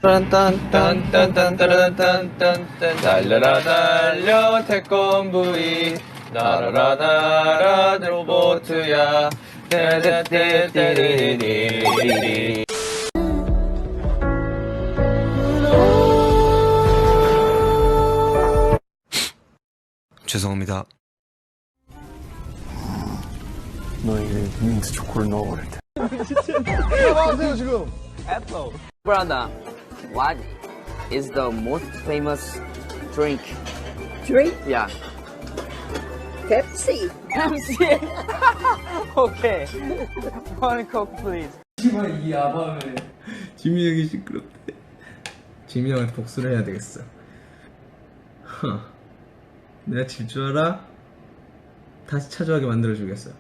딴딴딴딴딴딴딴딴 달려라 달려 태권브이 날아라 날아 로보트야 떼떼떼떼떼떼떼. 죄송합니다. 너에게 민트 초코를 넣어버릴 테. 하세요 지금. Apple. Brother, what is the most famous drink? Drink? Yeah. Pepsi. Pepsi. Okay. One Coke, please. 지민이 형이 시끄럽대. 지민이 형한테 복수를 해야 되겠어. 내가 질 줄 알아? 다시 찾아오게 만들어주겠어.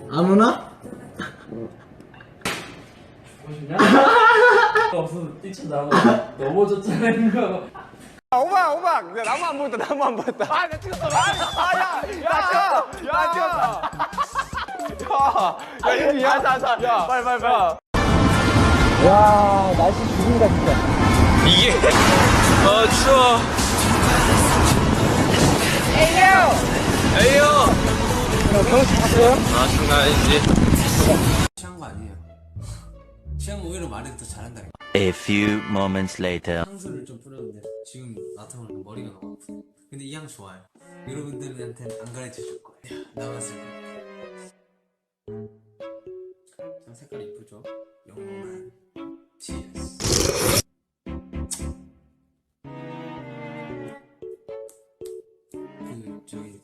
안 오나? 없어서 뛰쳐나고 넘어졌잖아 이거. 오박. 야, 나무 안 보였다. 나무 안 보였다. 아, 나 찍었어. 야, 찍었어. 야, 이거 야, 빨리. 와, 날씨 죽인다 진짜. 이게 추워. 에이요. 경치 봤어요? 아 장난 아니지. 취한 거 아니에요. 취하면 오히려 말해도 더 잘한다니까. A few moments later. 향수를 좀 뿌렸는데 지금 나타나면 머리가 너무 아프네. 근데 이 향 좋아요. 여러분들한테는 안 가르쳐 줄 거예요. 나왔을 때. 참 색깔 이쁘죠? 영롱한 TS. 저기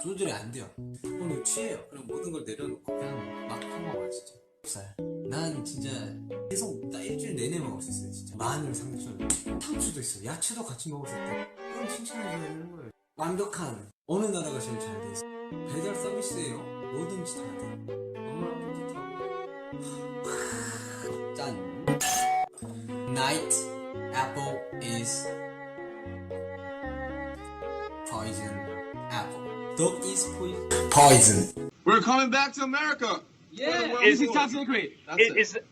조절이 안 돼요. 오늘 취해요. 그럼 모든 걸 내려놓고 그냥 막 퍼먹어요 진짜. 살. 난 진짜 계속 나 일주일 내내 먹을 수 있어요 진짜. 마늘, 상추, 탕수도 있어. 야채도 같이 먹었을 때 그럼 칭찬해줘야 되는 거예요. 완벽한 어느 나라가 제일 잘 돼 있어. 배달 서비스예요. 뭐든지 다 돼. 너무나 뿌듯하고 짠. Night apple is poison apple. Dog is poison. We're coming back to America. Yeah. Is it top secret?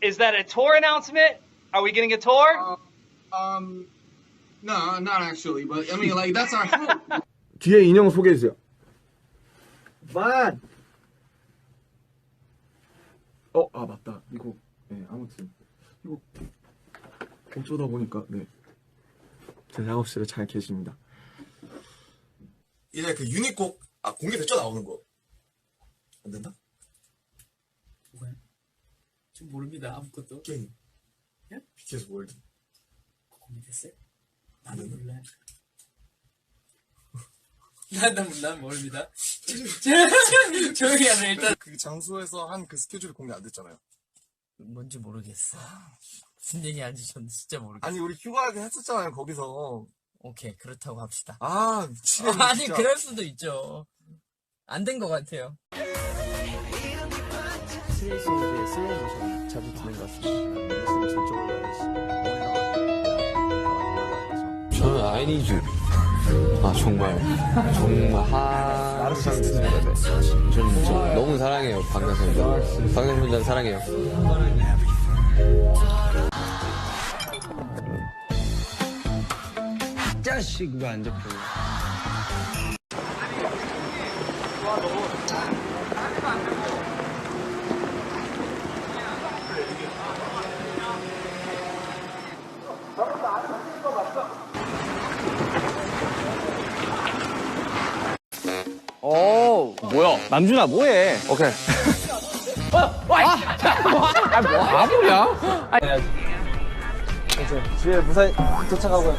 Is that a tour announcement? Are we getting a tour? No, not actually, but I mean, like that's our hope. 뒤에 인형 소개해 주세요. 맞다. 이거 아무튼 이거 어쩌다 보니까 제 작업실에 잘 계십니다. 이제 그 유닛곡 공개됐죠? 나오는 거 안 된다? 뭐야? 좀 모릅니다 아무것도. 게임. 예? BTS 월드. 공개됐어요? 나는 몰라요. 난 모릅니다. 조용히 하세요 일단. 그 장소에서 한 그 스케줄이 공개 안 됐잖아요. 뭔지 모르겠어. 무슨 얘기 하는지 전 진짜 모르겠어. 아니 우리 휴가하게 했었잖아요 거기서. 오케이 그렇다고 합시다. 미치겠네. 아니 진짜. 그럴 수도 있죠. 안 된 것 같아요. 스레이 송즈의 슬로우 모션 자주 듣는 것 같습니다. 무슨 전적으로 저는 아이니즈. 정말 항상 듣는 건데. 전 너무 사랑해요 방탄소년단. 방탄소년단 사랑해요. 자식 왜 안 잡혀? 뭐야? 남준아 뭐해? 오케이. 집에 무사히 도착하고요.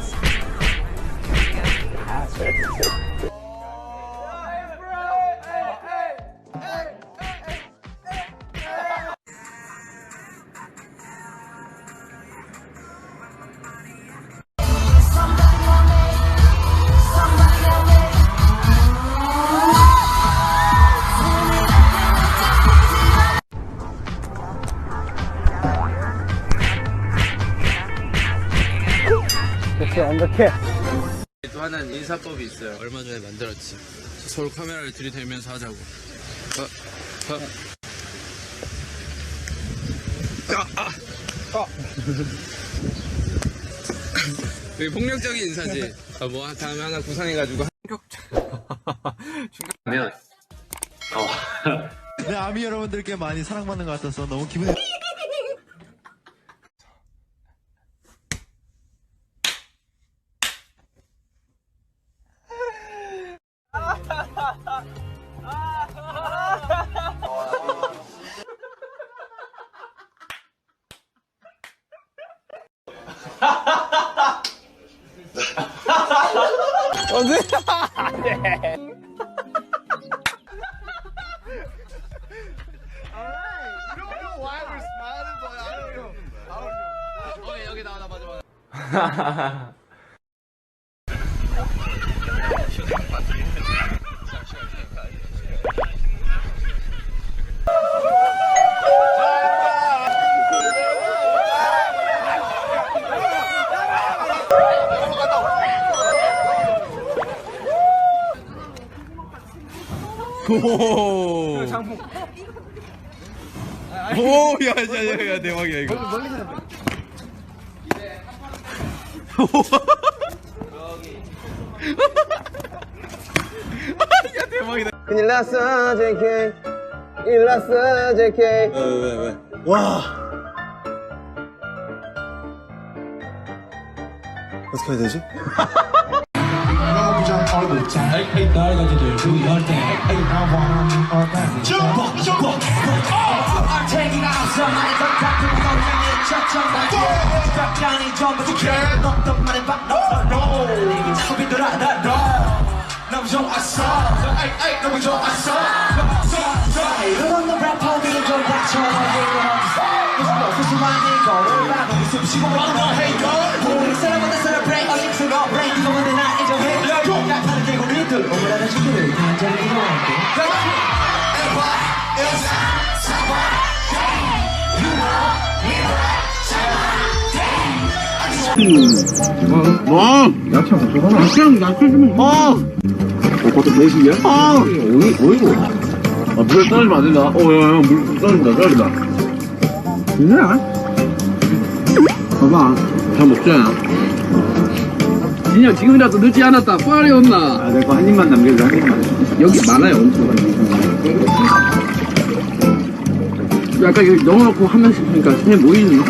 완벽해. 또 하나는 인사법이 있어요. 얼마 전에 만들었지. 서로 카메라를 들이대면서 하자고. 되게 폭력적인 인사지. 뭐 다음에 하나 구상해가지고 충격하면 네, 아미 여러분들께 많이 사랑받는 것 같아서 너무 기분이. 오, 야, 대박이야, 이거. 야, 대박이다. 큰일 났어, JK. 큰일 났어, JK. 왜? 와. 어떻게 해야 되지? 물 떨어지면 안 된다. 물 떨어진다. 진짜야? 봐봐. 다 먹자. 진영, 지금이라도 늦지 않았다. 빨리 온나. 내 거 한 입만 남겨줘, 한 입만. 여기 많아요, 엄청 많아요. 아까 여기 넣어놓고 한 명씩 하니까 세 모이는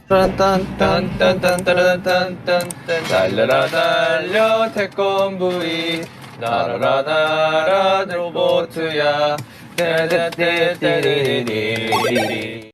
딴딴딴딴딴딴딴딴 달려라 달려 태권브이 날아라 날아 로보트야 떼떼떼떼리리리